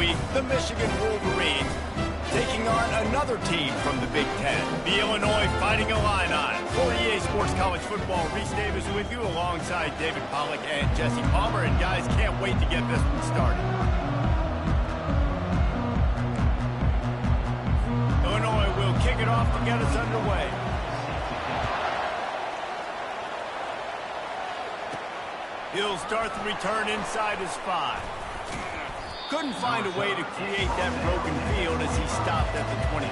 week, the Michigan Wolverines taking on another team from the Big Ten, the Illinois Fighting Illini. For EA Sports College Football, Reese Davis with you alongside David Pollack and Jesse Palmer. And guys, can't wait to get this one started. Illinois will kick it off to get us underway. He'll start the return inside his 5. Couldn't find a way to create that broken field as he stopped at the 25.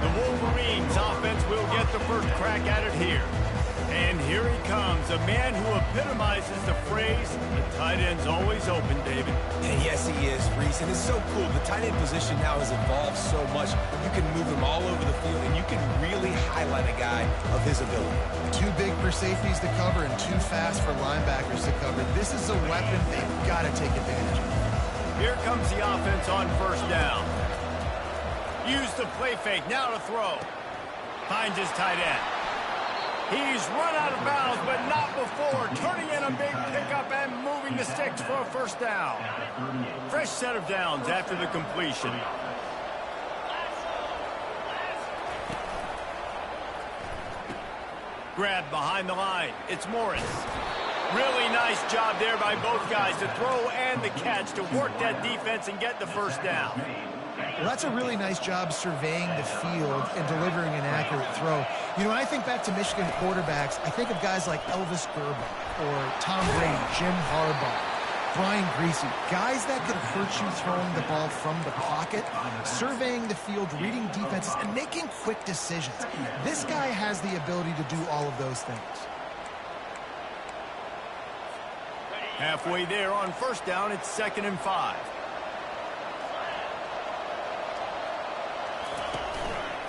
The Wolverines offense will get the first crack at it here. And here he comes, a man who epitomizes the phrase, the tight end's always open, David. And yes, he is, Reese. And it's so cool. The tight end position now has evolved so much. You can move him all over the field, and you can really highlight a guy of his ability. Too big for safeties to cover and too fast for linebackers to cover. This is a weapon they've got to take advantage of. Here comes the offense on first down. Use the play fake, now to throw. Finds his tight end. He's run out of bounds, but not before. Turning in a big pickup and moving the sticks for a first down. Fresh set of downs after the completion. Grab behind the line. It's Morris. Really nice job there by both guys to throw and the catch to work that defense and get the first down. Well, that's a really nice job surveying the field and delivering an accurate throw. You know, when I think back to Michigan quarterbacks, I think of guys like Elvis Grbac or Tom Brady, Jim Harbaugh, Brian Griese, guys that could hurt you throwing the ball from the pocket, surveying the field, reading defenses, and making quick decisions. This guy has the ability to do all of those things. Halfway there on first down, it's 2nd and 5.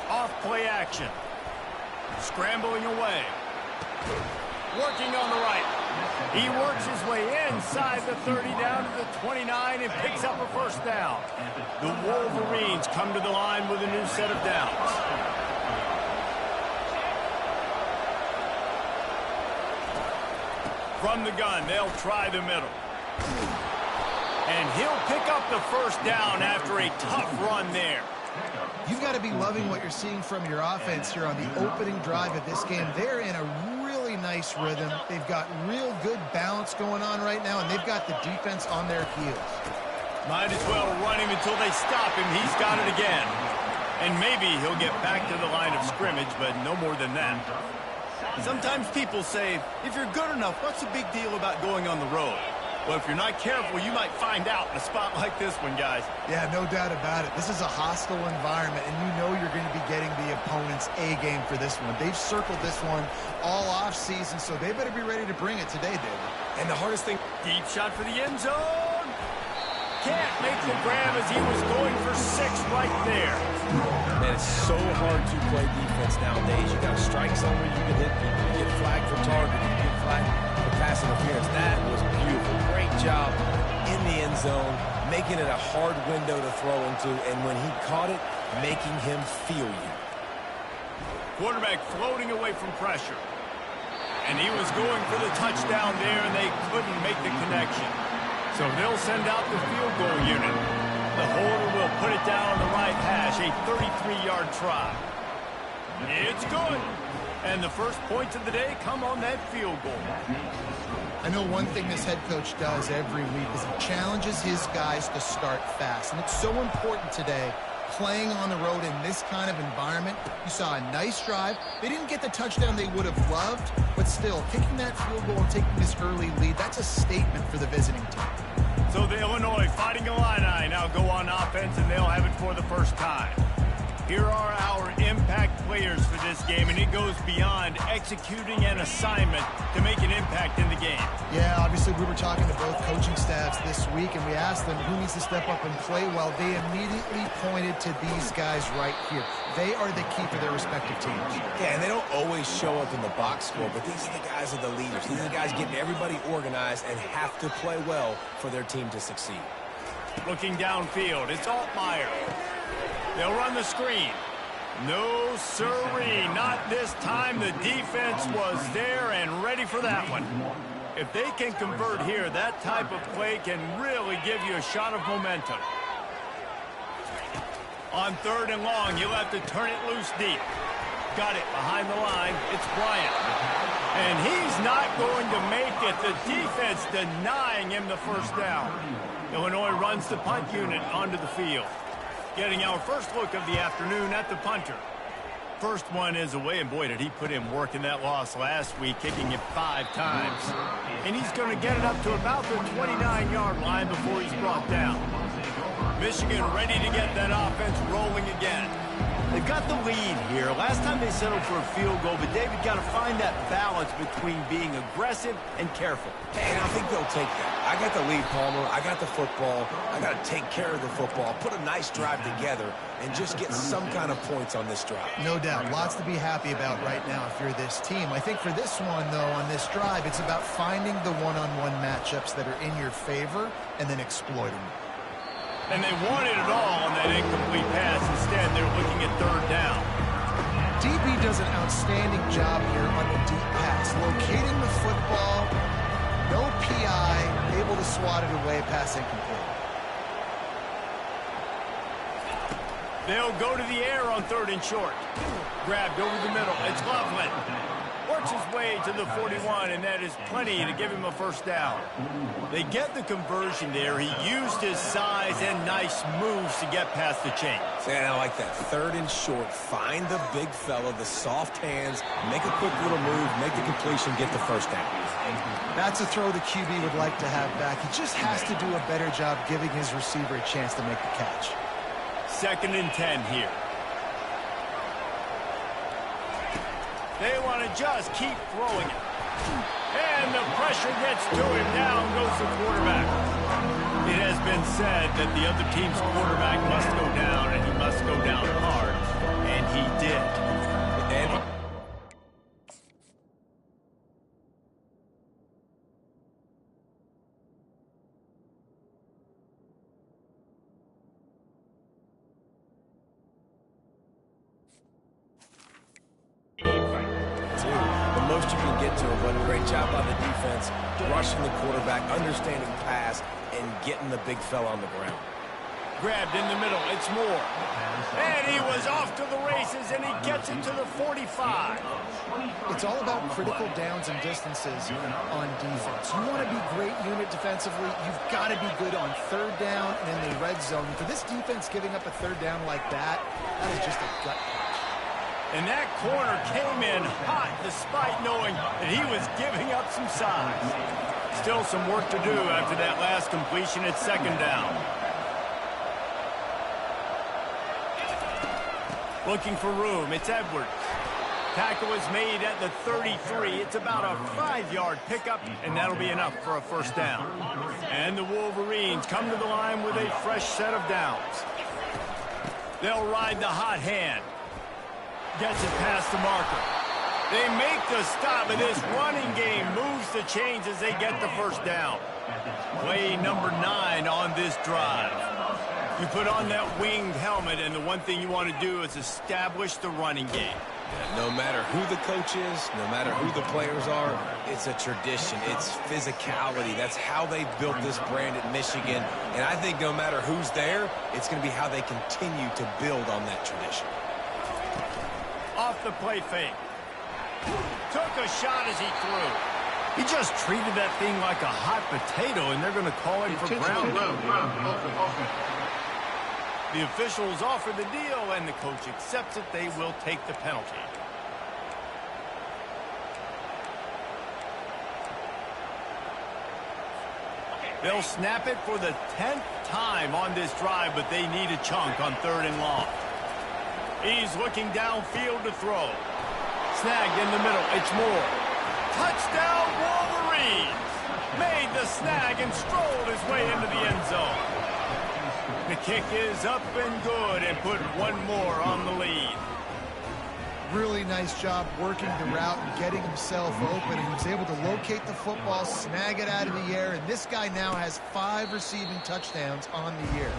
Off play action. Scrambling away. Working on the right. He works his way inside the 30 down to the 29 and picks up a first down. The Wolverines come to the line with a new set of downs. From the gun, they'll try the middle. And he'll pick up the first down after a tough run there. You've got to be loving what you're seeing from your offense here on the opening drive of this game. They're in a really nice rhythm. They've got real good balance going on right now, and they've got the defense on their heels. Might as well run him until they stop him. He's got it again. And maybe he'll get back to the line of scrimmage, but no more than that. Sometimes people say, if you're good enough, what's the big deal about going on the road? Well, if you're not careful, you might find out in a spot like this one, guys. Yeah, no doubt about it. This is a hostile environment, and you know you're going to be getting the opponent's A-game for this one. They've circled this one all off-season, so they better be ready to bring it today, David. And the hardest thing... Deep shot for the end zone. Can't make the grab as he was going for 6 right there. Man, it's so hard to play defense nowadays. You got to strike somewhere, you can hit people. You get flagged for targeting, you get flagged for pass interference. That was beautiful. Great job in the end zone, making it a hard window to throw into, and when he caught it, making him feel you. Quarterback floating away from pressure. And he was going for the touchdown there, and they couldn't make the connection. So they'll send out the field goal unit. The holder will put it down on the right hash, a 33-yard try. It's good. And the first points of the day come on that field goal. I know one thing this head coach does every week is he challenges his guys to start fast. And it's so important today, playing on the road in this kind of environment. You saw a nice drive. They didn't get the touchdown they would have loved, but still, kicking that field goal and taking this early lead, that's a statement for the visiting team. So the Illinois Fighting Illini now go on offense, and they'll have it for the first time. Here are our impact players for this game, and it goes beyond executing an assignment to make an impact in the game. Yeah, obviously we were talking to both coaching staffs this week, and we asked them who needs to step up and play well. They immediately pointed to these guys right here. They are the key for their respective teams. Yeah, and they don't always show up in the box score, but these are the guys that are the leaders. These are the guys getting everybody organized and have to play well for their team to succeed. Looking downfield, it's Altmaier. They'll run the screen. No sirree, not this time. The defense was there and ready for that one. If they can convert here, that type of play can really give you a shot of momentum. On 3rd and long, you'll have to turn it loose deep. Got it behind the line. It's Bryant. And he's not going to make it. The defense denying him the first down. Illinois runs the punt unit onto the field. Getting our first look of the afternoon at the punter. First one is away, and boy, did he put in work in that loss last week, kicking it 5 times. And he's going to get it up to about the 29-yard line before he's brought down. Michigan ready to get that offense rolling again. They've got the lead here. Last time they settled for a field goal, but David got to find that balance between being aggressive and careful. And I think they'll take that. I got the lead, Palmer. I got the football. I got to take care of the football, put a nice drive together, and just get some kind of points on this drive. No doubt. Lots to be happy about right now if you're this team. I think for this one, though, on this drive, it's about finding the one-on-one matchups that are in your favor and then exploiting them. And they wanted it all on that incomplete pass. Instead, they're looking at 3rd down. DB does an outstanding job here on the deep pass. Locating the football, no PI, able to swat it away, pass incomplete. They'll go to the air on 3rd and short. Grabbed over the middle. It's Loveland. Works his way to the 41, and that is plenty to give him a first down. They get the conversion there. He used his size and nice moves to get past the chains. And I like that. 3rd and short. Find the big fella, the soft hands, make a quick little move, make the completion, get the first down. That's a throw the QB would like to have back. He just has to do a better job giving his receiver a chance to make the catch. 2nd and 10 here. They want to just keep throwing it. And the pressure gets to him. Down goes the quarterback. It has been said that the other team's quarterback must go down, and he must go down hard. And he did. And most you can get to him, but a great job by the defense, rushing the quarterback, understanding pass, and getting the big fella on the ground. Grabbed in the middle. It's Moore. And he was off to the races, and he gets it to the 45. It's all about critical downs and distances on defense. You want to be great unit defensively, you've got to be good on 3rd down and in the red zone. For this defense giving up a 3rd down like that, that is just a gut punch. And that corner came in hot despite knowing that he was giving up some size. Still some work to do after that last completion at 2nd down. Looking for room. It's Edwards. Tackle is made at the 33. It's about a 5-yard pickup, and that'll be enough for a first down. And the Wolverines come to the line with a fresh set of downs. They'll ride the hot hand. Gets it past the marker. They make the stop, and this running game moves the chains as they get the first down. Play number 9 on this drive. You put on that winged helmet, and the one thing you want to do is establish the running game. No matter who the coach is, no matter who the players are, it's a tradition. It's physicality. That's how they built this brand at Michigan. And I think no matter who's there, it's going to be how they continue to build on that tradition. Off the play fake. Took a shot as he threw. He just treated that thing like a hot potato, and they're going to call him for ground. The officials offer the deal, and the coach accepts it. They will take the penalty. They'll snap it for the 10th time on this drive, but they need a chunk on 3rd and long. He's looking downfield to throw. Snagged in the middle. It's Moore. Touchdown, Wolverines! Made the snag and strolled his way into the end zone. The kick is up and good, and put one more on the lead. Really nice job working the route and getting himself open. He was able to locate the football, snag it out of the air, and this guy now has 5 receiving touchdowns on the year.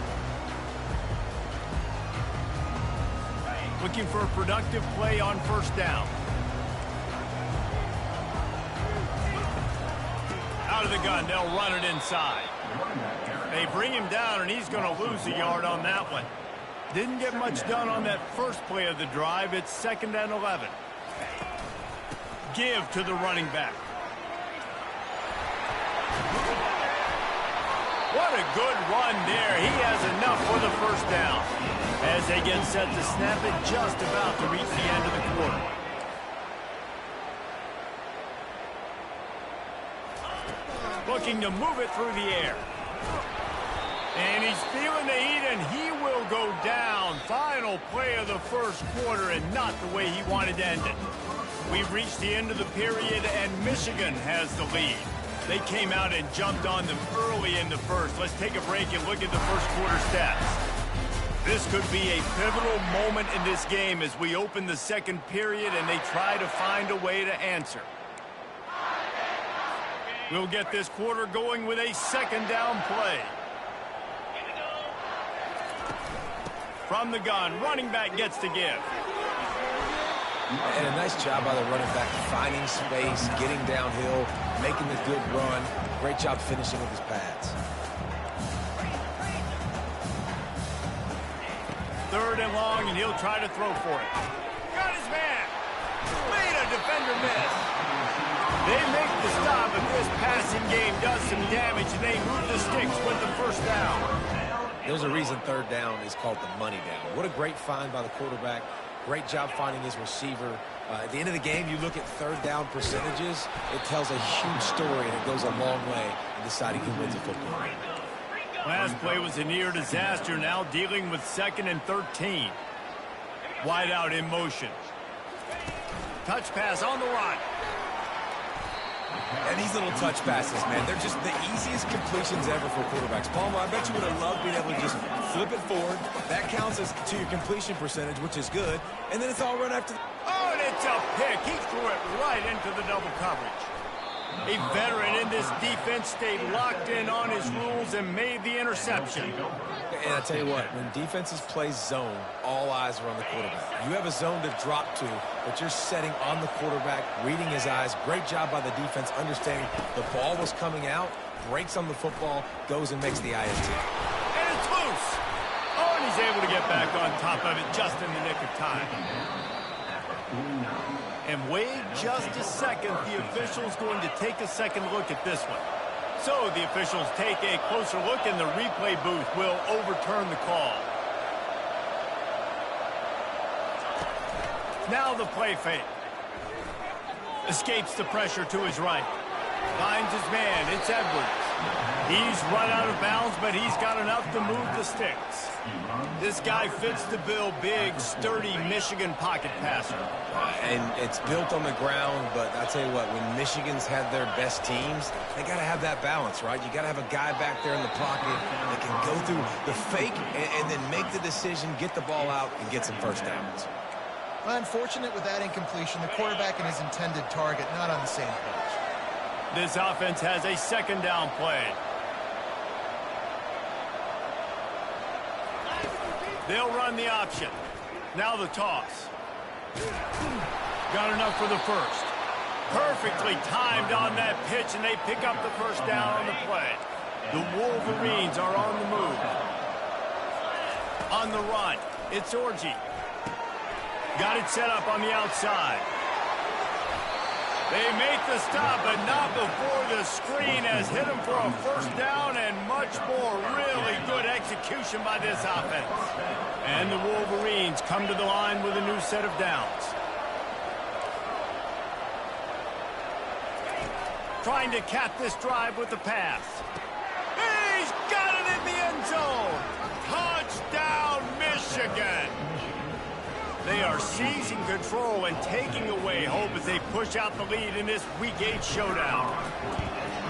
Looking for a productive play on first down. Out of the gun, they'll run it inside. They bring him down, and he's going to lose a yard on that one. Didn't get much done on that first play of the drive. It's 2nd and 11. Give to the running back. What a good run there. He has enough for the first down. As they get set to snap it, just about to reach the end of the quarter. Looking to move it through the air. And he's feeling the heat, and he will go down. Final play of the first quarter, and not the way he wanted to end it. We've reached the end of the period, and Michigan has the lead. They came out and jumped on them early in the first. Let's take a break and look at the first quarter stats. This could be a pivotal moment in this game as we open the second period and they try to find a way to answer. We'll get this quarter going with a 2nd down play. From the gun, running back gets to give. And a nice job by the running back, finding space, getting downhill, making a good run. Great job finishing with his pads. 3rd and long, and he'll try to throw for it. Got his man. Made a defender miss. They make the stop, but this passing game does some damage, and they move the sticks with the first down. There's a reason 3rd down is called the money down. What a great find by the quarterback. Great job finding his receiver. At the end of the game, you look at 3rd down percentages. It tells a huge story, and it goes a long way in deciding who wins a football game. Last play was a near disaster, now dealing with 2nd and 13. Wide out in motion. Touch pass on the run. And these little touch passes, man, they're just the easiest completions ever for quarterbacks. Palmer, I bet you would have loved being able to just flip it forward. That counts as to your completion percentage, which is good. And then it's all run after. Oh, and it's a pick. He threw it right into the double coverage. A veteran in this defense stayed locked in on his rules and made the interception. And I tell you what, when defenses play zone, all eyes are on the quarterback. You have a zone to drop to, but you're setting on the quarterback, reading his eyes. Great job by the defense, understanding the ball was coming out, breaks on the football, goes and makes the INT. And it's loose. Oh, and he's able to get back on top of it just in the nick of time. And wait just a second. The official's going to take a second look at this one. So the officials take a closer look, and the replay booth will overturn the call. Now the play fake. Escapes the pressure to his right. Finds his man. It's Edwards. He's run out of bounds, but he's got enough to move the sticks. This guy fits the bill. Big, sturdy Michigan pocket passer. And it's built on the ground, but I'll tell you what, when Michigan's had their best teams, they got to have that balance, right? You got to have a guy back there in the pocket that can go through the fake and then make the decision, get the ball out, and get some first downs. Unfortunate with that incompletion. The quarterback and his intended target not on the same page. This offense has a 2nd down play. They'll run the option. Now the toss. Got enough for the first. Perfectly timed on that pitch, and they pick up the first down on the play. The Wolverines are on the move. On the run, it's Orji. Got it set up on the outside. They make the stop, but not before the screen has hit them for a first down, and much more really good execution by this offense. And the Wolverines come to the line with a new set of downs. Trying to cap this drive with the pass. He's got it in the end zone. Touchdown, Michigan. They are seizing control and taking away hope as they push out the lead in this Week 8 showdown.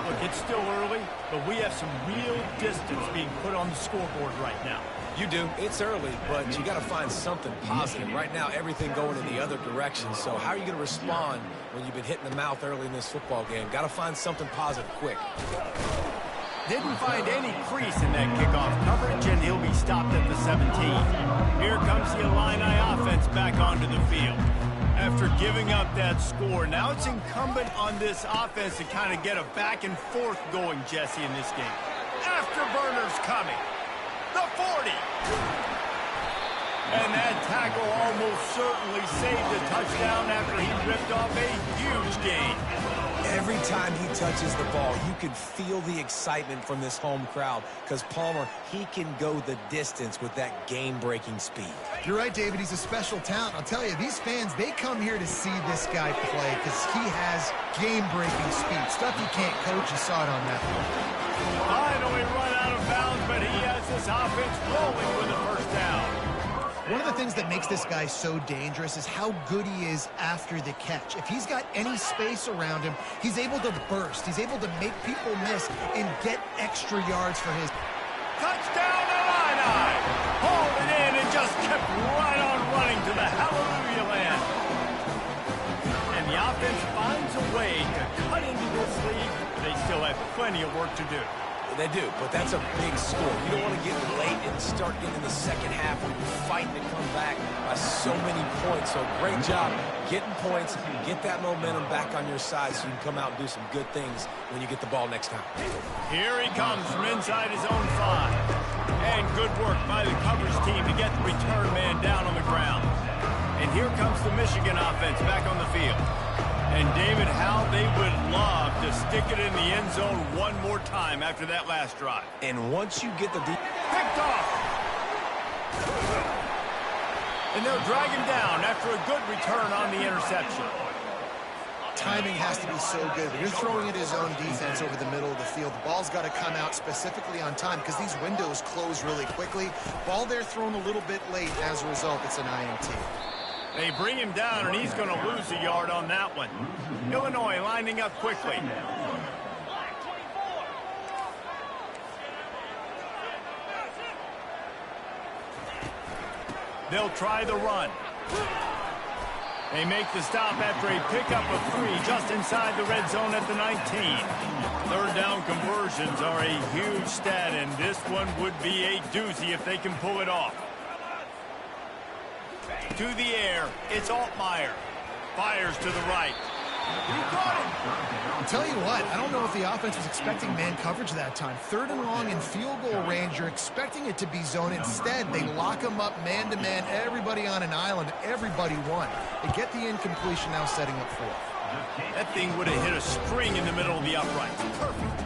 Look, it's still early, but we have some real distance being put on the scoreboard right now. You do. It's early, but you got to find something positive. Right now, everything going in the other direction. So how are you going to respond when you've been hit in the mouth early in this football game? Got to find something positive quick. Didn't find any crease in that kickoff coverage, and he'll be stopped at the 17. Here comes the Illini offense back onto the field. After giving up that score, now it's incumbent on this offense to kind of get a back and forth going, Jesse, in this game. Afterburners coming. The 40. And that tackle almost certainly saved a touchdown after he ripped off a huge gain. Every time he touches the ball, you can feel the excitement from this home crowd because Palmer, he can go the distance with that game-breaking speed. You're right, David. He's a special talent. I'll tell you, these fans, they come here to see this guy play because he has game-breaking speed. Stuff you can't coach. You saw it on that one. Finally run out of bounds, but he has this offense rolling with a first down. One of the things that makes this guy so dangerous is how good he is after the catch. If he's got any space around him, he's able to burst. He's able to make people miss and get extra yards for his. Touchdown, Illini! Hauled it in and just kept right on running to the hallelujah land. And the offense finds a way to cut into this lead. They still have plenty of work to do. They do, but that's a big score. You don't want to get late and start getting the second half when you're fighting to come back by so many points. So great job getting points, get that momentum back on your side so you can come out and do some good things when you get the ball next time. Here he comes from inside his own 5. And good work by the coverage team to get the return man down on the ground. And here comes the Michigan offense back on the field. And, David, how they would love to stick it in the end zone one more time after that last drive. And once you get the picked off. And they'll drag him down after a good return on the interception. Timing has to be so good. When you're throwing at his own defense over the middle of the field, the ball's got to come out specifically on time because these windows close really quickly. Ball there thrown a little bit late. As a result, it's an INT. They bring him down, and he's going to lose a yard on that one. Illinois lining up quickly. They'll try the run. They make the stop after a pickup of 3 just inside the red zone at the 19. Third down conversions are a huge stat, and this one would be a doozy if they can pull it off. To the air, it's Altmaier. Fires to the right. He got it. I'll tell you what, I don't know if the offense was expecting man coverage that time. 3rd and long in field goal range, you're expecting it to be zone. Instead, they lock him up man-to-man, everybody on an island, everybody won. They get the incompletion now setting up 4th. That thing would have hit a string in the middle of the uprights. Perfect.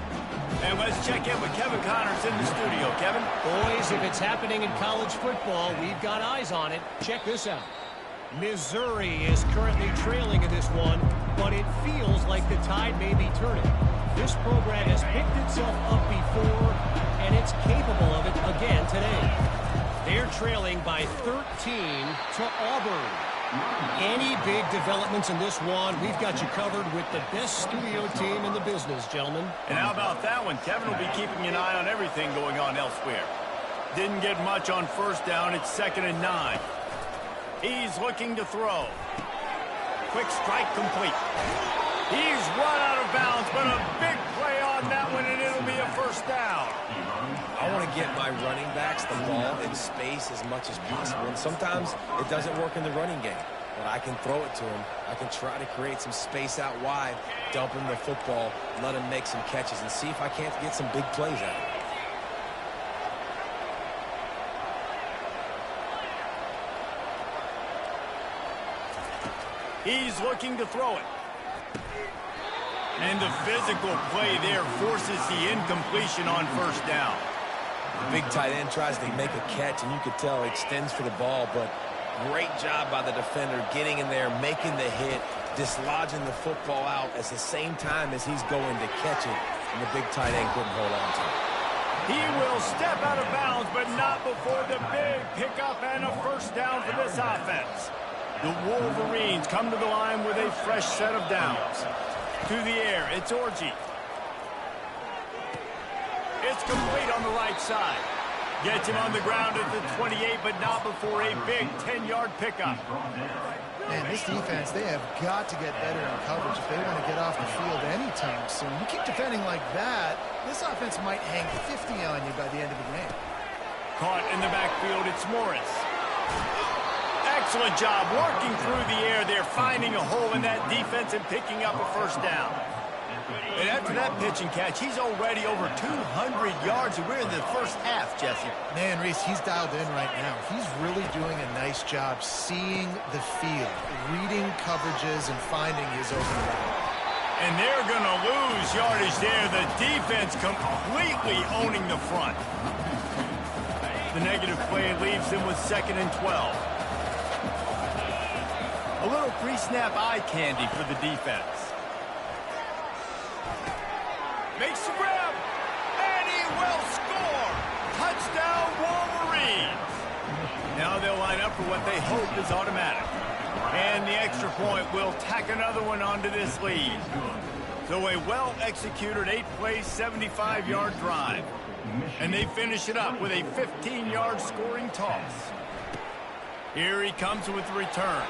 And let's check in with Kevin Connors in the studio. Kevin? Boys, if it's happening in college football, we've got eyes on it. Check this out. Missouri is currently trailing in this one, but it feels like the tide may be turning. This program has picked itself up before, and it's capable of it again today. They're trailing by 13 to Auburn. Any big developments in this one, we've got you covered with the best studio team in the business, gentlemen. And how about that one? Kevin will be keeping an eye on everything going on elsewhere. Didn't get much on first down. It's 2nd and 9. He's looking to throw. Quick strike complete. He's run out of bounds, but a big play on that one, and it'll be a first down. I want to get my running backs the ball in space as much as possible. And sometimes it doesn't work in the running game. But I can throw it to him. I can try to create some space out wide, dump him the football, let him make some catches, and see if I can't get some big plays out of it. He's looking to throw it. And the physical play there forces the incompletion on first down. The big tight end tries to make a catch, and you could tell he extends for the ball, but great job by the defender getting in there, making the hit, dislodging the football out at the same time as he's going to catch it, and the big tight end couldn't hold on to it. He will step out of bounds, but not before the big pickup and a first down for this offense. The Wolverines come to the line with a fresh set of downs. To the air, it's Orji. It's complete on the right side. Gets him on the ground at the 28, but not before a big 10-yard pickup. Man, this defense, they have got to get better in coverage if they want to get off the field anytime soon. You keep defending like that, this offense might hang 50 on you by the end of the game. Caught in the backfield, it's Morris. Excellent job working through the air there, finding a hole in that defense and picking up a first down. And after that pitch and catch, he's already over 200 yards, and we're in the first half, Jesse. Man, Reese, he's dialed in right now. He's really doing a nice job seeing the field, reading coverages, and finding his open man. And they're going to lose yardage there. The defense completely owning the front. The negative play leaves them with 2nd and 12. A little pre-snap eye candy for the defense. Makes the grab, and he will score. Touchdown, Wolverines. Now they'll line up for what they hope is automatic. And the extra point will tack another one onto this lead. So a well-executed 8-play, 75-yard drive. And they finish it up with a 15-yard scoring toss. Here he comes with the return.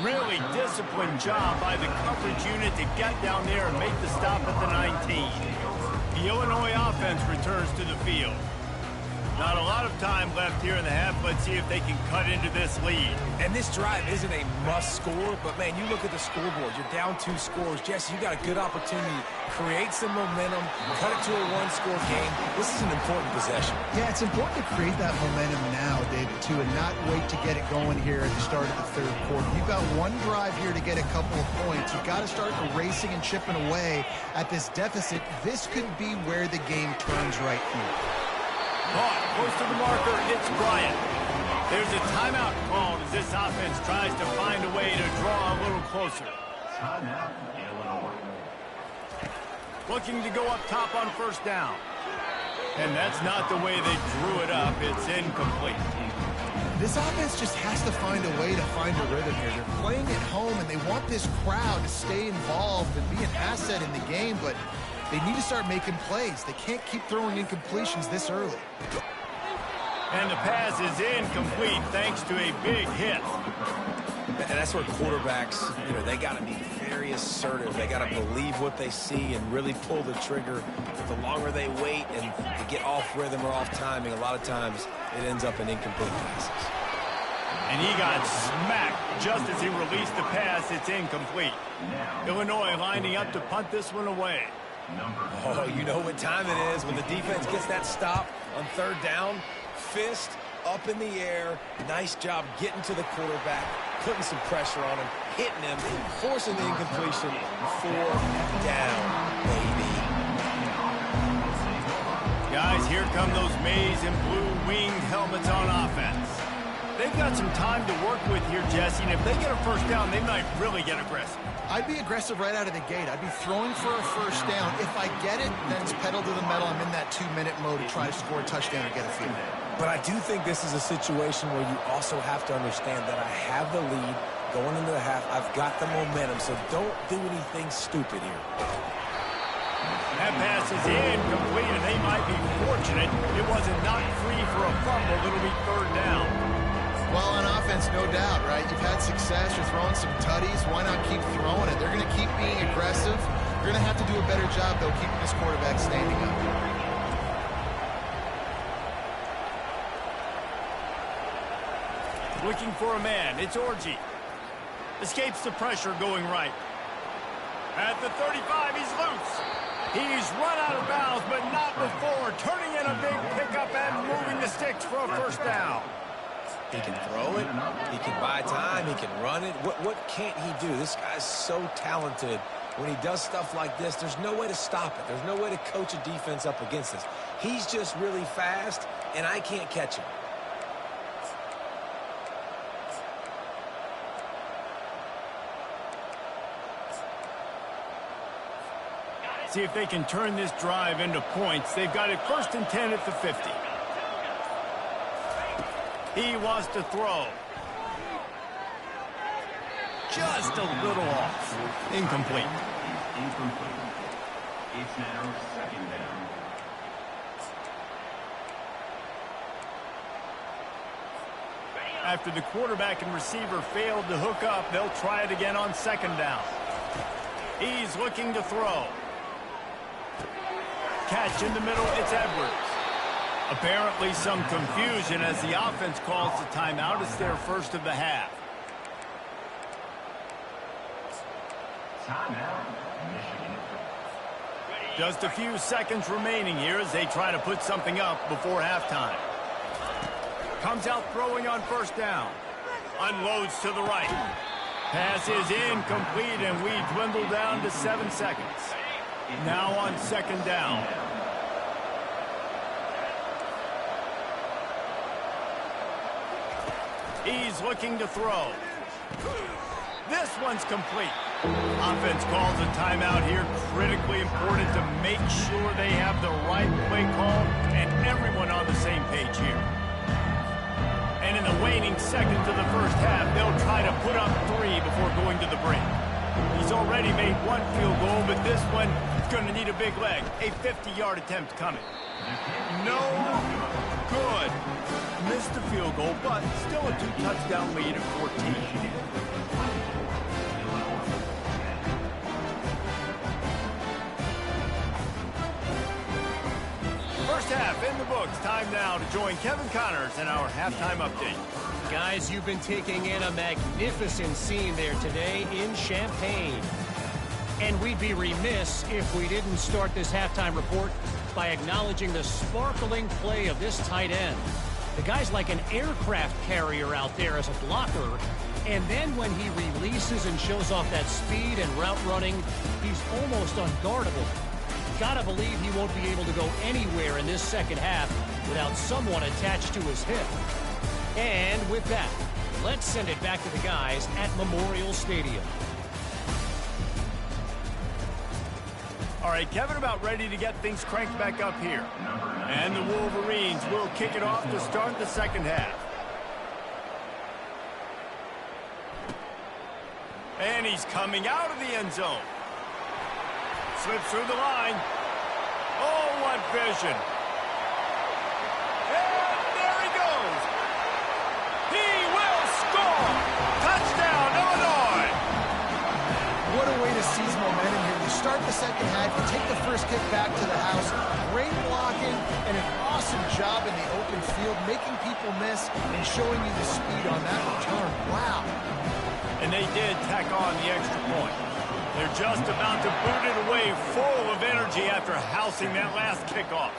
Really disciplined job by the coverage unit to get down there and make the stop at the 19. The Illinois offense returns to the field. Not a lot of time left here in the half. Let's see if they can cut into this lead. And this drive isn't a must score, but man, you look at the scoreboard. You're down 2 scores. Jesse, you got a good opportunity. Create some momentum. Cut it to a 1-score game. This is an important possession. Yeah, it's important to create that momentum now, David, too, and not wait to get it going here at the start of the 3rd quarter. You've got one drive here to get a couple of points. You've got to start erasing and chipping away at this deficit. This could be where the game turns right here. Caught close to the marker, it's Bryant. There's a timeout called as this offense tries to find a way to draw a little closer. Looking to go up top on 1st down. And that's not the way they drew it up. It's incomplete. This offense just has to find a way to find a rhythm here. They're playing at home, and they want this crowd to stay involved and be an asset in the game, but they need to start making plays. They can't keep throwing incompletions this early. And the pass is incomplete thanks to a big hit. And that's where quarterbacks, they got to be very assertive. They got to believe what they see and really pull the trigger. The longer they wait and to get off rhythm or off timing, a lot of times it ends up in incomplete passes. And he got smacked just as he released the pass. It's incomplete. Illinois lining up to punt this one away. Oh, you know what time it is when the defense gets that stop on 3rd down. Fist up in the air. Nice job getting to the quarterback, putting some pressure on him, hitting him, forcing the incompletion. 4th down, baby. Guys, here come those maize and blue winged helmets on offense. They've got some time to work with here, Jesse, and if they get a 1st down, they might really get aggressive. I'd be aggressive right out of the gate. I'd be throwing for a 1st down. If I get it, then it's pedal to the metal. I'm in that 2-minute mode to try to score a touchdown and get a field. But I do think this is a situation where you also have to understand that I have the lead going into the half. I've got the momentum, so don't do anything stupid here. That pass is incomplete, and they might be fortunate it wasn't knocked free for a fumble. It'll be 3rd down. Well, on offense, no doubt, right? You've had success. You're throwing some tutties. Why not keep throwing it? They're going to keep being aggressive. You're going to have to do a better job, though, keeping this quarterback standing up. Looking for a man. It's Orji. Escapes the pressure going right. At the 35, he's loose. He's run out of bounds, but not before. Turning in a big pickup and moving the sticks for a 1st down. He can throw it. He can buy time. He can run it. What can't he do? This guy's so talented. When he does stuff like this, there's no way to stop it. There's no way to coach a defense up against this. He's just really fast, and I can't catch him. See if they can turn this drive into points. They've got it 1st and 10 at the 50. He wants to throw. Just a little off. Incomplete. It's now 2nd down. After the quarterback and receiver failed to hook up, they'll try it again on 2nd down. He's looking to throw. Catch in the middle, it's Edwards. Apparently some confusion as the offense calls the timeout. It's their 1st of the half. Timeout, Michigan. Just a few seconds remaining here as they try to put something up before halftime. Comes out throwing on first down. Unloads to the right. Pass is incomplete, and we dwindle down to 7 seconds. Now on second down. He's looking to throw. This one's complete. Offense calls a timeout here. Critically important to make sure they have the right play call and everyone on the same page here. And in the waning seconds of the first half, they'll try to put up 3 before going to the break. He's already made 1 field goal, but this one is going to need a big leg. A 50-yard attempt coming. No good. Missed the field goal, but still a 2-touchdown lead at 14. First half in the books. Time now to join Kevin Connors in our halftime update. Guys, you've been taking in a magnificent scene there today in Champaign. And we'd be remiss if we didn't start this halftime report by acknowledging the sparkling play of this tight end. The guy's like an aircraft carrier out there as a blocker. And then when he releases and shows off that speed and route running, he's almost unguardable. Gotta believe he won't be able to go anywhere in this second half without someone attached to his hip. And with that, let's send it back to the guys at Memorial Stadium. All right, Kevin, about ready to get things cranked back up here. And the Wolverines will kick it off to start the second half. And he's coming out of the end zone. Slips through the line. Oh, what vision. And there he goes. He will score. Touchdown, Illinois. What a way to seize momentum here. You start the second half, you take the first kick back to the house. Great blocking and an awesome job in the open field, making people miss and showing you the speed on that return. Wow. And they did tack on the extra point. They're just about to boot it away, full of energy after housing that last kickoff.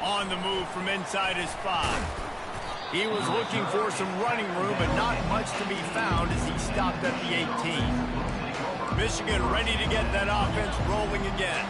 On the move from inside his 5. He was looking for some running room, but not much to be found as he stopped at the 18. Michigan ready to get that offense rolling again.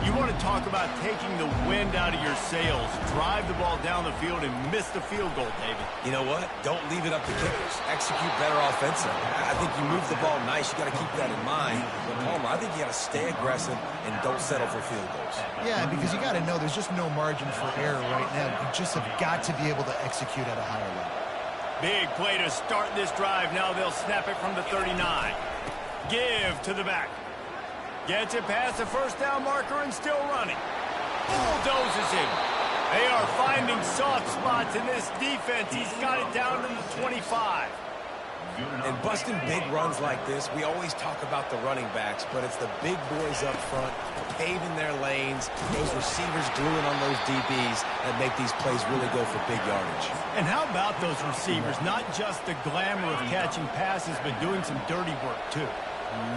You want to talk about taking the wind out of your sails. Drive the ball down the field and miss the field goal, David. You know what? Don't leave it up to kickers. Execute better offensive. I think you move the ball nice. You got to keep that in mind. But Palmer, I think you got to stay aggressive and don't settle for field goals. Yeah, because you got to know there's just no margin for error right now. You just have got to be able to execute at a higher level. Big play to start this drive. Now they'll snap it from the 39. Give to the back. Gets it past the first down marker and still running. Bulldozes him. They are finding soft spots in this defense. He's got it down to the 25. And busting big runs like this, we always talk about the running backs, but it's the big boys up front, paving their lanes, those receivers gluing on those DBs that make these plays really go for big yardage. And how about those receivers? Not just the glamour of catching passes, but doing some dirty work, too.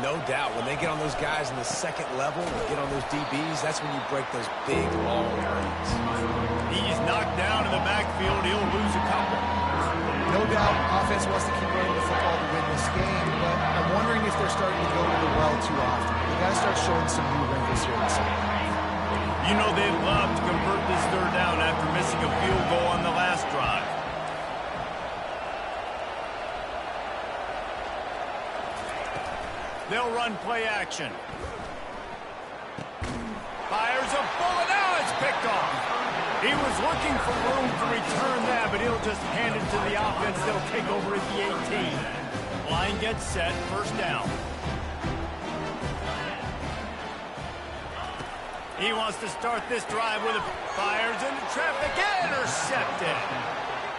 No doubt. When they get on those guys in the second level and get on those DBs, that's when you break those big, long runs. He's knocked down in the backfield. He'll lose a couple. No doubt, offense wants to keep running the football to win this game, but I'm wondering if they're starting to go to the well too often. They got to start showing some new wrinkles here in the second half. You know they'd love to convert this third down after missing a field goal on the last drive. They'll run play action. Fires a bullet. Now it's picked off. He was looking for room to return that, but he'll just hand it to the offense. They'll take over at the 18. Line gets set. First down. He wants to start this drive with a fires into traffic. Intercepted.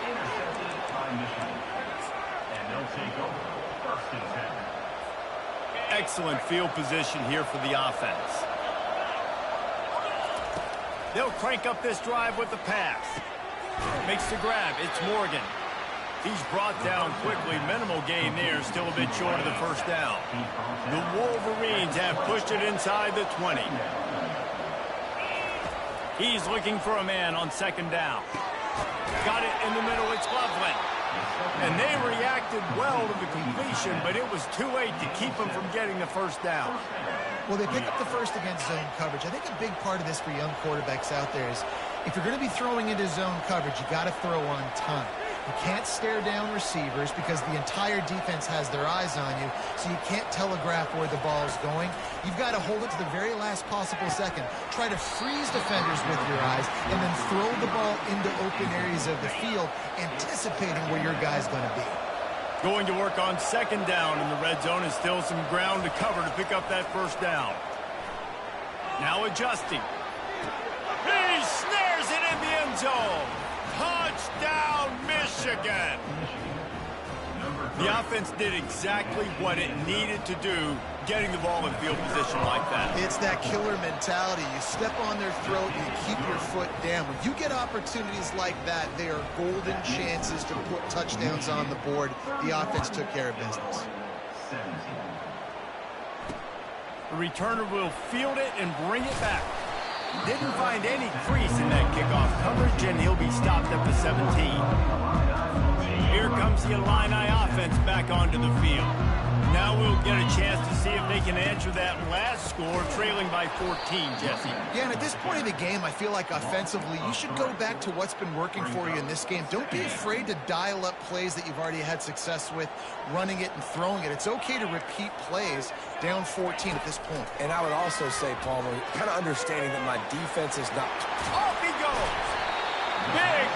Intercepted by Michigan. And they'll take over first and 10. Excellent field position here for the offense. They'll crank up this drive with the pass. Makes the grab. It's Morgan. He's brought down quickly. Minimal gain there, still a bit short of the first down. The Wolverines have pushed it inside the 20. He's looking for a man on second down. Got it in the middle. It's Loveland. And they reacted well to the completion, but it was too late to keep them from getting the first down. Well, they pick up the first against zone coverage. I think a big part of this for young quarterbacks out there is if you're going to be throwing into zone coverage, you got to throw on time. You can't stare down receivers because the entire defense has their eyes on you, so you can't telegraph where the ball is going. You've got to hold it to the very last possible second. Try to freeze defenders with your eyes and then throw the ball into open areas of the field, anticipating where your guy's going to be. Going to work on second down in the red zone, and still some ground to cover to pick up that first down. Now adjusting. He snares it in the end zone. Touchdown, Michigan. The offense did exactly what it needed to do, getting the ball in field position like that. It's that killer mentality. You step on their throat and you keep your foot down. When you get opportunities like that, they are golden chances to put touchdowns on the board. The offense took care of business. The returner will field it and bring it back. Didn't find any crease in that kickoff coverage, and he'll be stopped at the 17. Here comes the Illini offense back onto the field. Now we'll get a chance to see if they can answer that last score, trailing by 14, Jesse. Yeah, and at this point of the game, I feel like offensively, you should go back to what's been working for you in this game. Don't be afraid to dial up plays that you've already had success with, running it and throwing it. It's okay to repeat plays down 14 at this point. And I would also say, Palmer, kind of understanding that my defense is not... Off he goes!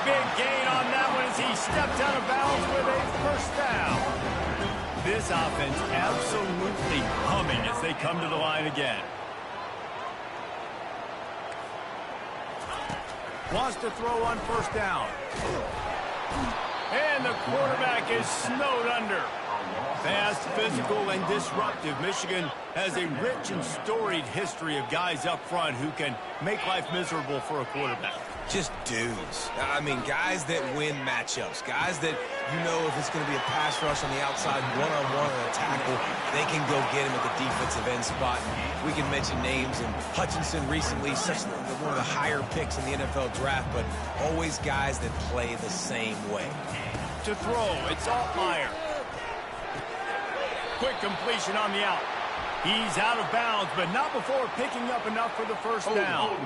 Big gain on that one as he stepped out of bounds with a first down. This offense absolutely humming as they come to the line again. Wants to throw on first down. And the quarterback is snowed under. Fast, physical, and disruptive. Michigan has a rich and storied history of guys up front who can make life miserable for a quarterback. Just dudes. I mean, guys that win matchups. Guys that, you know, if it's going to be a pass rush on the outside, one-on-one on a tackle, they can go get him at the defensive end spot. We can mention names, and Hutchinson recently, one of the higher picks in the NFL draft, but always guys that play the same way. To throw, it's Altmaier. Quick completion on the out. He's out of bounds, but not before picking up enough for the first down.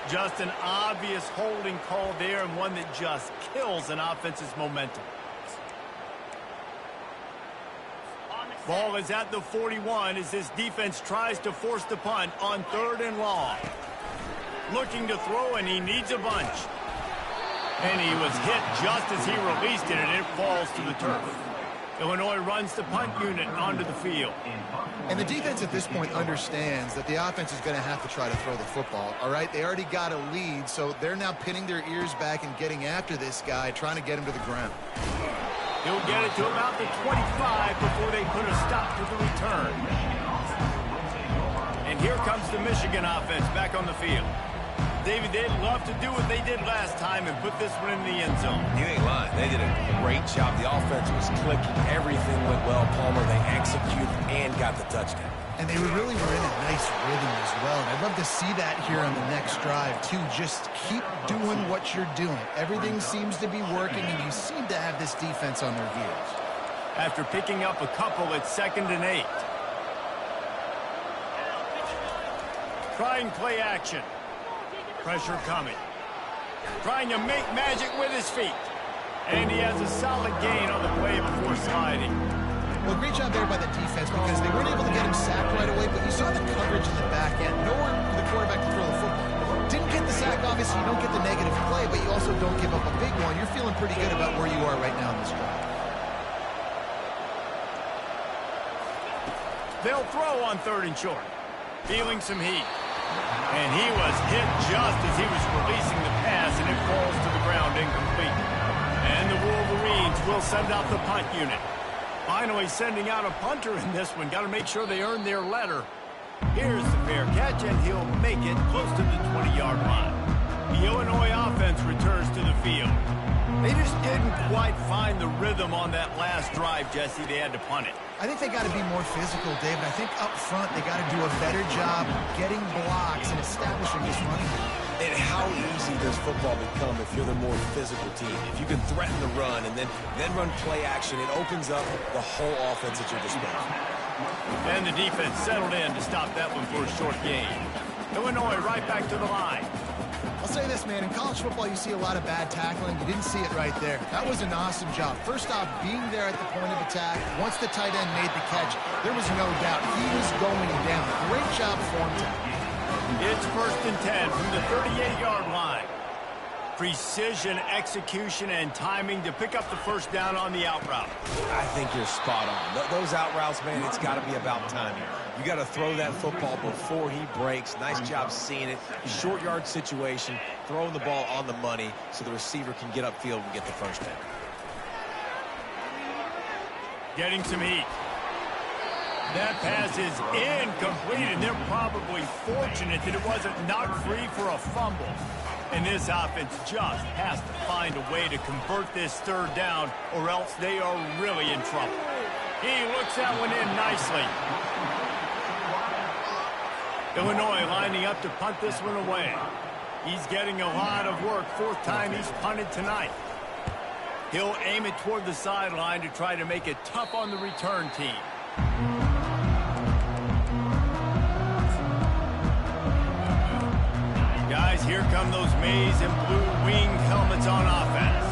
Just an obvious holding call there, and one that just kills an offense's momentum. Ball is at the 41 as this defense tries to force the punt on 3rd and long. Looking to throw, and he needs a bunch. And he was hit just as he released it, and it falls to the turf. Illinois runs the punt unit onto the field. And the defense at this point understands that the offense is going to have to try to throw the football, all right? They already got a lead, so they're now pinning their ears back and getting after this guy, trying to get him to the ground. He'll get it to about the 25 before they put a stop to the return. And here comes the Michigan offense back on the field. David, they'd love to do what they did last time and put this one in the end zone. You ain't lying. They did a great job. The offense was clicking. Everything went well, Palmer. They executed and got the touchdown. And they really were in a nice rhythm as well. And I'd love to see that here on the next drive, too. Just keep doing what you're doing. Everything seems to be working, and you seem to have this defense on their heels. After picking up a couple, it's 2nd and 8. Trying play action. Pressure coming. Trying to make magic with his feet. And he has a solid gain on the play before sliding. Well, great job there by the defense because they weren't able to get him sacked right away, but you saw the coverage in the back end. Nowhere for the quarterback to throw the football. Didn't get the sack, obviously. You don't get the negative play, but you also don't give up a big one. You're feeling pretty good about where you are right now in this drive. They'll throw on 3rd and short. Feeling some heat. And he was hit just as he was releasing the pass, and it falls to the ground incomplete. And the Wolverines will send out the punt unit. Finally sending out a punter in this one. Got to make sure they earn their letter. Here's the fair catch, and he'll make it close to the 20-yard line. The Illinois offense returns to the field. They just didn't quite find the rhythm on that last drive, Jesse. They had to punt it. I think they got to be more physical, David. I think up front they got to do a better job getting blocks and establishing this running game. And how easy does football become if you're the more physical team? If you can threaten the run and then run play action, it opens up the whole offense at your disposal. And the defense settled in to stop that one for a short gain. Illinois right back to the line. I'll say this, man. In college football, you see a lot of bad tackling. You didn't see it right there. That was an awesome job. First off, being there at the point of attack. Once the tight end made the catch, there was no doubt he was going down. Great job form tackle. It's 1st and 10 from the 38-yard line. Precision, execution, and timing to pick up the first down on the out route. I think you're spot on. Those out routes, man, it's got to be about timing. You got to throw that football before he breaks. Nice job seeing it. Short yard situation, throwing the ball on the money so the receiver can get upfield and get the first down. Getting some heat. That pass is incomplete, and they're probably fortunate that it wasn't knocked free for a fumble. And this offense just has to find a way to convert this third down, or else they are really in trouble. He looks that one in nicely. Illinois lining up to punt this one away. He's getting a lot of work. 4th time he's punted tonight. He'll aim it toward the sideline to try to make it tough on the return team. Guys, here come those maize and blue winged helmets on offense.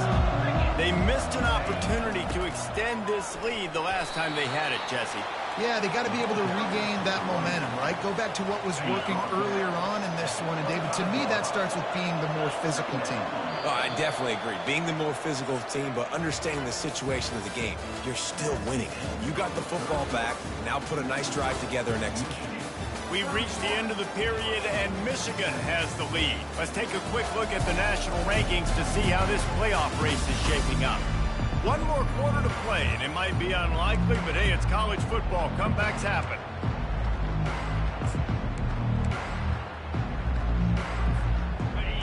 They missed an opportunity to extend this lead the last time they had it, Jesse. Yeah, they got to be able to regain that momentum, right? Go back to what was working earlier on in this one. And, David, to me, that starts with being the more physical team. Oh, I definitely agree. Being the more physical team, but understanding the situation of the game. You're still winning. You got the football back. Now put a nice drive together and execute. We've reached the end of the period, and Michigan has the lead. Let's take a quick look at the national rankings to see how this playoff race is shaping up. One more quarter to play, and it might be unlikely, but hey, it's college football. Comebacks happen.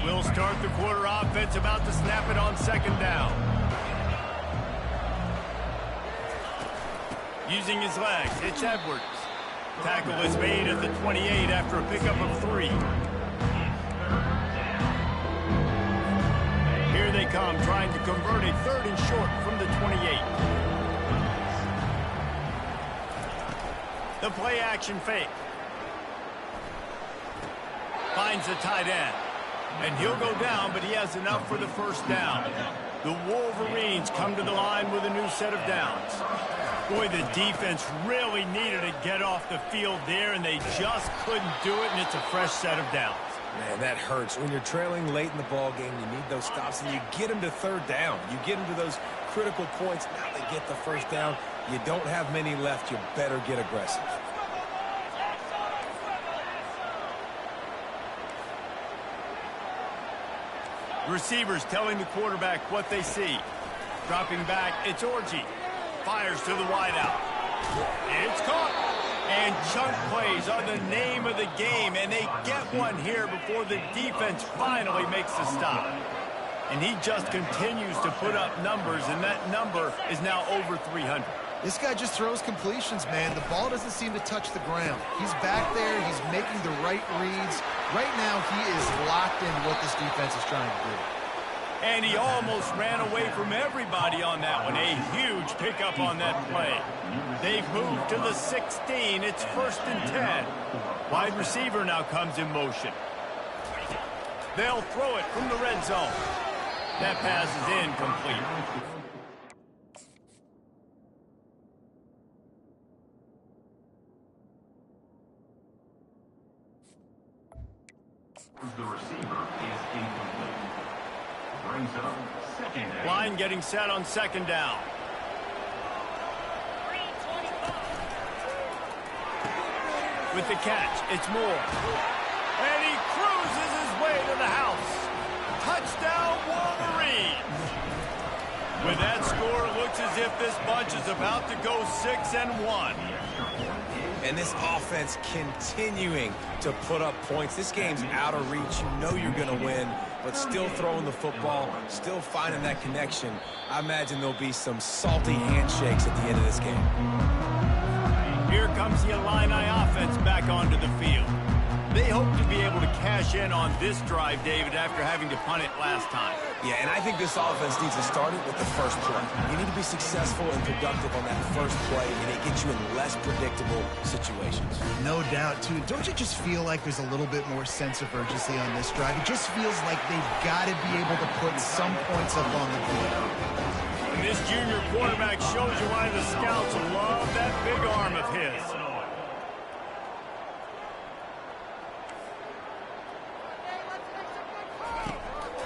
We'll start the quarter offense, about to snap it on 2nd down. Using his legs, it's Edwards. Tackle is made at the 28 after a pickup of 3. Here they come, trying to convert it 3rd and short from the 28. The play action fake. Finds the tight end. And he'll go down, but he has enough for the first down. The Wolverines come to the line with a new set of downs. Boy, the defense really needed to get off the field there, and they just couldn't do it, and it's a fresh set of downs. Man, that hurts. When you're trailing late in the ball game, you need those stops, and you get them to 3rd down. You get them to those critical points. Now they get the first down. You don't have many left. You better get aggressive. Receivers telling the quarterback what they see. Dropping back, it's Orji. Fires to the wideout. It's caught. And chunk plays are the name of the game, and they get one here before the defense finally makes the stop. And he just continues to put up numbers, and that number is now over 300. This guy just throws completions, man. The ball doesn't seem to touch the ground. He's back there. He's making the right reads. Right now, he is locked into what this defense is trying to do. And he almost ran away from everybody on that one. A huge pickup on that play. They've moved to the 16. It's 1st and 10. Wide receiver now comes in motion. They'll throw it from the red zone. That pass is incomplete. The receiver is incomplete. Brings up 2nd down. Line getting set on 2nd down. With the catch, it's Moore. And he cruises his way to the house. Touchdown, Wolverines! With that score, it looks as if this bunch is about to go 6-1. And this offense continuing to put up points. This game's out of reach. You know you're going to win, but still throwing the football, still finding that connection. I imagine there'll be some salty handshakes at the end of this game. Here comes the Illini offense back onto the field. They hope to be able to cash in on this drive, David, after having to punt it last time. Yeah, and I think this offense needs to start it with the first play. You need to be successful and productive on that first play, and it gets you in less predictable situations. No doubt, too. Don't you just feel like there's a little bit more sense of urgency on this drive? It just feels like they've got to be able to put some points up on the board. And this junior quarterback shows you why the scouts love that big arm of his.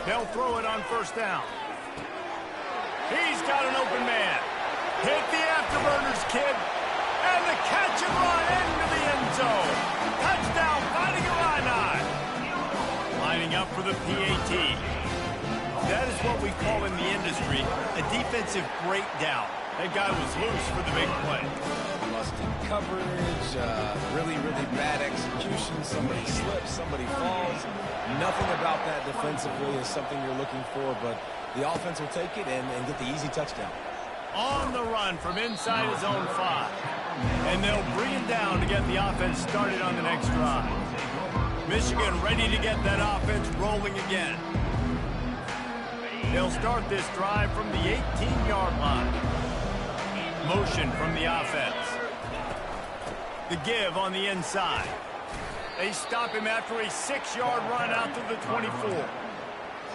They'll throw it on first down. He's got an open man. Hit the afterburners, kid. And the catch and run into the end zone. Touchdown, Fighting Illini. Lining up for the PAT. That is what we call in the industry a defensive breakdown. That guy was loose for the big play. Busted coverage, really bad execution. Somebody slips, somebody falls. Nothing about that defensively is something you're looking for, but the offense will take it and get the easy touchdown. On the run from inside his own 5. And they'll bring it down to get the offense started on the next drive. Michigan ready to get that offense rolling again. They'll start this drive from the 18-yard line. Motion from the offense. The give on the inside. They stop him after a 6-yard run out to the 24.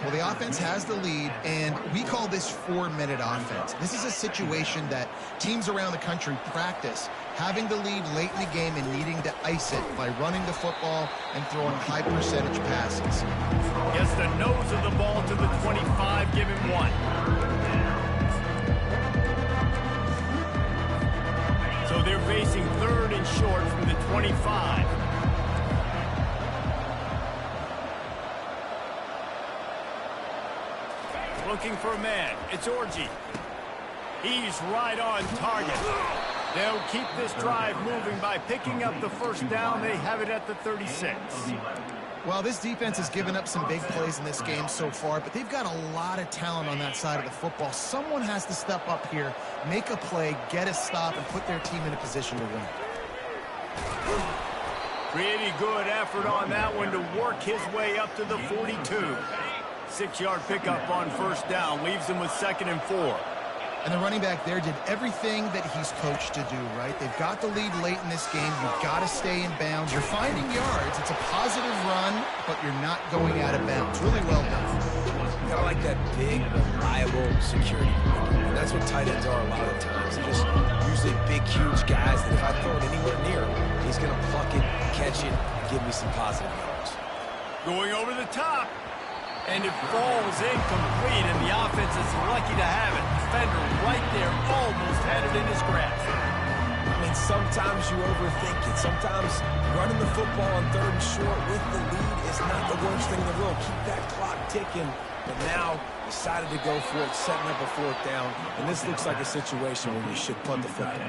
Well, the offense has the lead, and we call this 4-minute offense. This is a situation that teams around the country practice, having the lead late in the game and needing to ice it by running the football and throwing high-percentage passes. Gets the nose of the ball to the 25, give him 1. So they're facing 3rd and short from the 25. Looking for a man. It's Orji. He's right on target. They'll keep this drive moving by picking up the first down. They have it at the 36. Well, this defense has given up some big plays in this game so far, but they've got a lot of talent on that side of the football. Someone has to step up here, make a play, get a stop, and put their team in a position to win. Pretty good effort on that one to work his way up to the 42. 6-yard pickup on first down leaves them with 2nd and 4. And the running back there did everything that he's coached to do, right? They've got the lead late in this game. You've got to stay in bounds. You're finding yards. It's a positive run, but you're not going out of bounds. Really well done. Kind of like that big, reliable security. And that's what tight ends are a lot of times. They're just usually big, huge guys that if I throw it anywhere near him, he's going to pluck it, catch it, and give me some positive yards. Going over the top. And it falls incomplete, and the offense is lucky to have it. Defender right there almost had it in his grasp. I mean, sometimes you overthink it. Sometimes running the football on 3rd and short with the lead is not the worst thing in the world. Keep that clock ticking. But now decided to go for it, setting up a 4th down. And this looks like a situation where you should punt the football.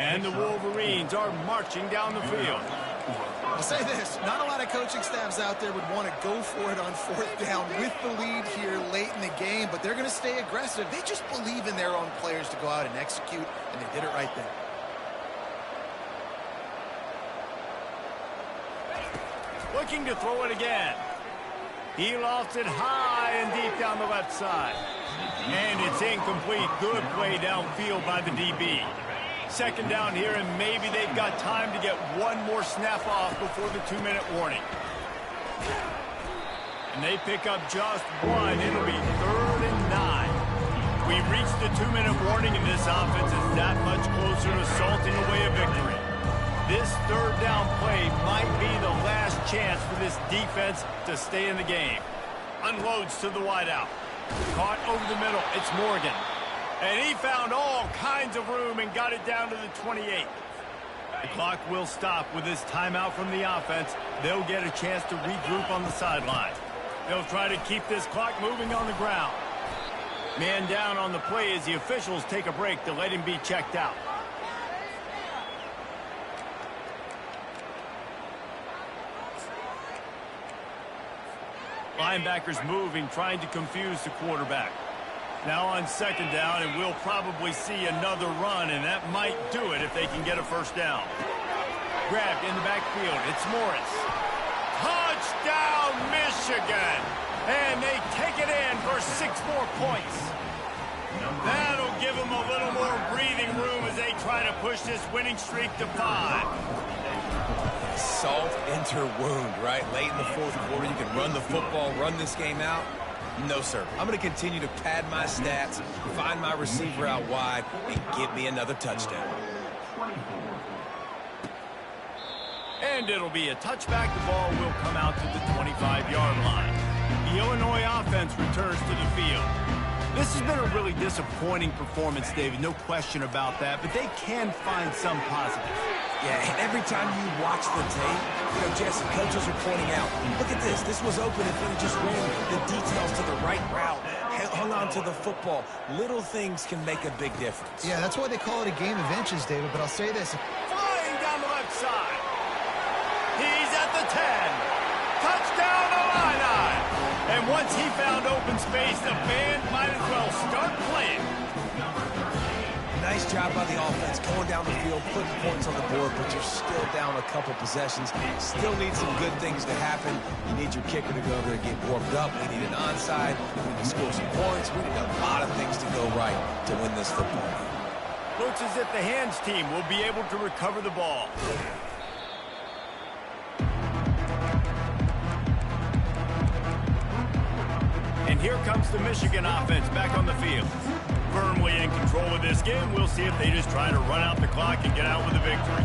And the Wolverines are marching down the field. I'll say this, not a lot of coaching staffs out there would want to go for it on 4th down with the lead here late in the game, but they're going to stay aggressive. They just believe in their own players to go out and execute, and they did it right there. Looking to throw it again. He lofts it high and deep down the left side. And it's incomplete. Good play downfield by the DB. 2nd down here, and maybe they've got time to get one more snap off before the 2-minute warning. And they pick up just 1. It'll be 3rd and 9. We've reached the 2-minute warning, and this offense is that much closer to salting away a victory. This 3rd down play might be the last chance for this defense to stay in the game. Unloads to the wideout. Caught over the middle. It's Morgan. And he found all kinds of room and got it down to the 28. The clock will stop with this timeout from the offense. They'll get a chance to regroup on the sideline. They'll try to keep this clock moving on the ground. Man down on the play as the officials take a break to let him be checked out. Linebackers moving, trying to confuse the quarterback. Now on second down, and we'll probably see another run, and that might do it if they can get a first down. Grabbed in the backfield. It's Morris. Touchdown, Michigan! And they take it in for 6 more points. That'll give them a little more breathing room as they try to push this winning streak to 5. Salt into wound, right? Late in the fourth quarter, you can run the football, run this game out. No, sir. I'm going to continue to pad my stats, find my receiver out wide, and get me another touchdown. And it'll be a touchback. The ball will come out to the 25-yard line. The Illinois offense returns to the field. This has been a really disappointing performance, David, no question about that, but they can find some positives. Yeah, and every time you watch the tape, Jesse, coaches are pointing out, look at this. This was open if he just ran the details to the right route, hung on to the football. Little things can make a big difference. Yeah, that's why they call it a game of inches, David, but I'll say this. Flying down the left side. He's at the 10. Touchdown, Illini. And once he found open space, the band might as well start playing. Nice job by the offense, going down the field, putting points on the board, but you're still down a couple possessions. Still need some good things to happen. You need your kicker to go over and get warmed up. We need an onside. We need to score some points. We need a lot of things to go right to win this football game. Looks as if the hands team will be able to recover the ball. And here comes the Michigan offense back on the field. Firmly in control of this game. We'll see if they just try to run out the clock and get out with a victory.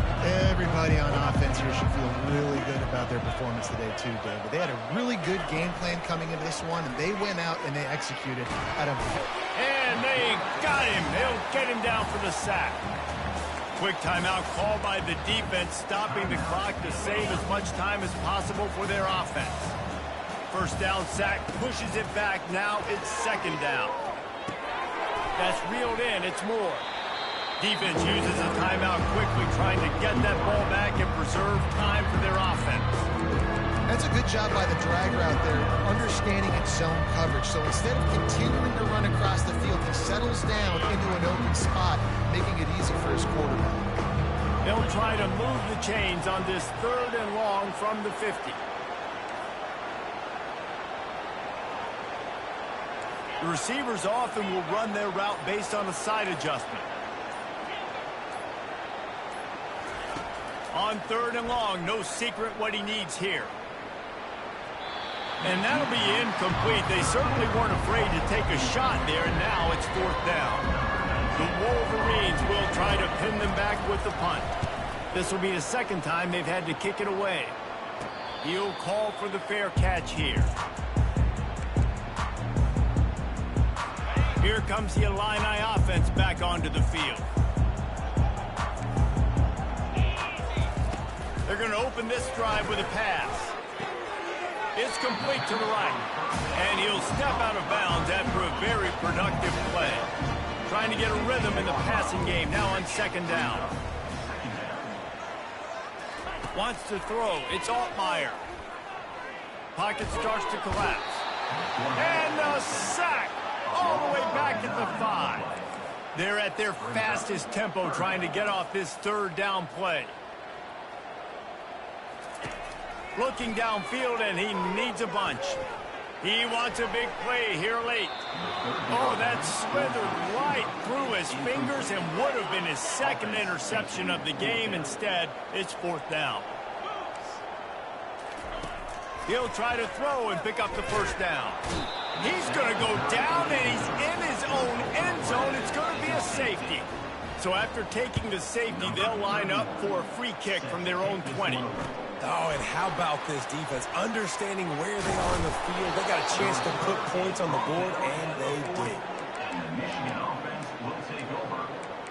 Everybody on offense here should feel really good about their performance today too, David. They had a really good game plan coming into this one, and they went out and they executed out of it. And they got him. They'll get him down for the sack. Quick timeout called by the defense, stopping the clock to save as much time as possible for their offense. First down sack, pushes it back. Now it's second down. That's reeled in. It's Moore. Defense uses a timeout quickly, trying to get that ball back and preserve time for their offense. That's a good job by the drag route there, understanding its zone coverage. So instead of continuing to run across the field, he settles down into an open spot, making it easy for his quarterback. They'll try to move the chains on this 3rd and long from the 50. The receivers often will run their route based on a side adjustment. On 3rd and long, no secret what he needs here. And that'll be incomplete. They certainly weren't afraid to take a shot there, and now it's 4th down. The Wolverines will try to pin them back with the punt. This will be the second time they've had to kick it away. He'll call for the fair catch here. Here comes the Illini offense back onto the field. They're going to open this drive with a pass. It's complete to the right. And he'll step out of bounds after a very productive play. Trying to get a rhythm in the passing game now on second down. Wants to throw. It's Altmaier. Pocket starts to collapse. And a sack. All the way back at the 5. They're at their fastest tempo trying to get off this 3rd down play. Looking downfield, and he needs a bunch. He wants a big play here late. Oh, that slithered right through his fingers and would have been his 2nd interception of the game. Instead, it's 4th down. He'll try to throw and pick up the first down. He's going to go down, and he's in his own end zone. It's going to be a safety. So after taking the safety, they'll line up for a free kick from their own 20. Oh, and how about this defense? Understanding where they are in the field. They got a chance to put points on the board, and they did.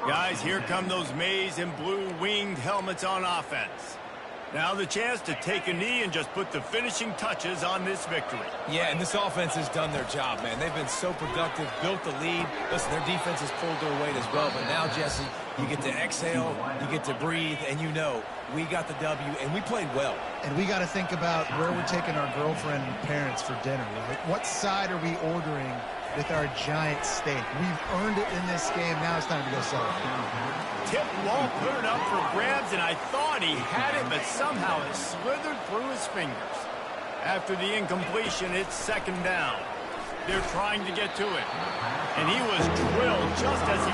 Guys, here come those maize and blue winged helmets on offense. Now the chance to take a knee and just put the finishing touches on this victory. Yeah, and this offense has done their job, man. They've been so productive, built the lead. Listen, their defense has pulled their weight as well. But now, Jesse, you get to exhale, you get to breathe, and you know we got the W, and we played well. And we got to think about where we're taking our girlfriend and parents for dinner, right? What side are we ordering with our giant steak? We've earned it in this game. Now it's time to go celebrate. Tip ball put it up for grabs, and I thought he had it, but somehow it slithered through his fingers. After the incompletion, it's second down. They're trying to get to it. And he was drilled just as he...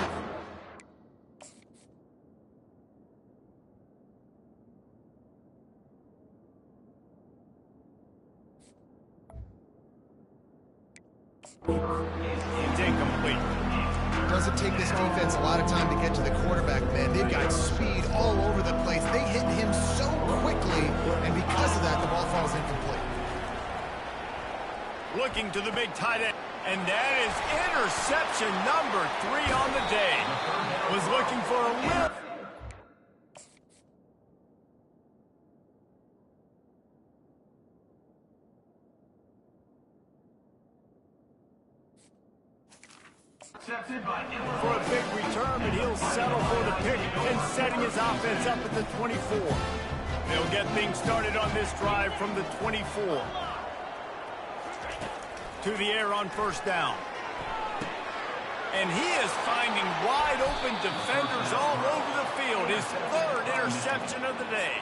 It's incomplete. Doesn't take this defense a lot of time to get to the quarterback, man. They've got speed all over the place. They hit him so quickly, and because of that, the ball falls incomplete. Looking to the big tight end, and that is interception number 3 on the day. Was looking for a whip. For a big return, but he'll settle for the pick and setting his offense up at the 24. They'll get things started on this drive from the 24. To the air on first down. And he is finding wide open defenders all over the field. His 3rd interception of the day.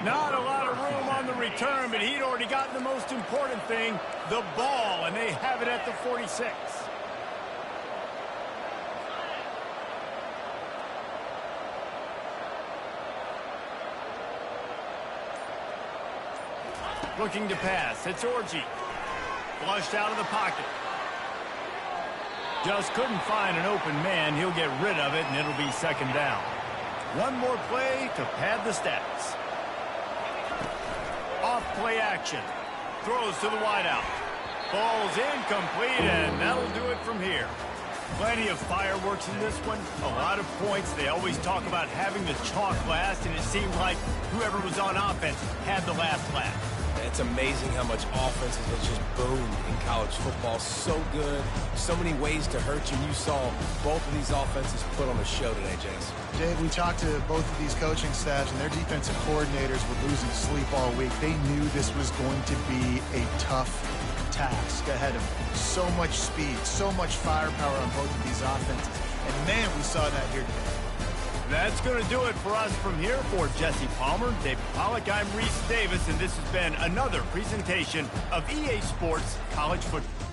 Not a lot of room on the return, but he'd already gotten the most important thing, the ball, and they have it at the 46. Looking to pass. It's Orji. Flushed out of the pocket. Just couldn't find an open man. He'll get rid of it, and it'll be second down. One more play to pad the stats. Off play action. Throws to the wideout. Ball's incomplete, and that'll do it from here. Plenty of fireworks in this one. A lot of points. They always talk about having the chalk last, and it seemed like whoever was on offense had the last laugh. It's amazing how much offenses has just boomed in college football. So good. So many ways to hurt you. And you saw both of these offenses put on a show today, James. Dave, we talked to both of these coaching staffs, and their defensive coordinators were losing sleep all week. They knew this was going to be a tough task ahead of them. So much speed, so much firepower on both of these offenses. And, man, we saw that here today. That's going to do it for us from here. For Jesse Palmer, David Pollack, I'm Reese Davis, and this has been another presentation of EA Sports College Football.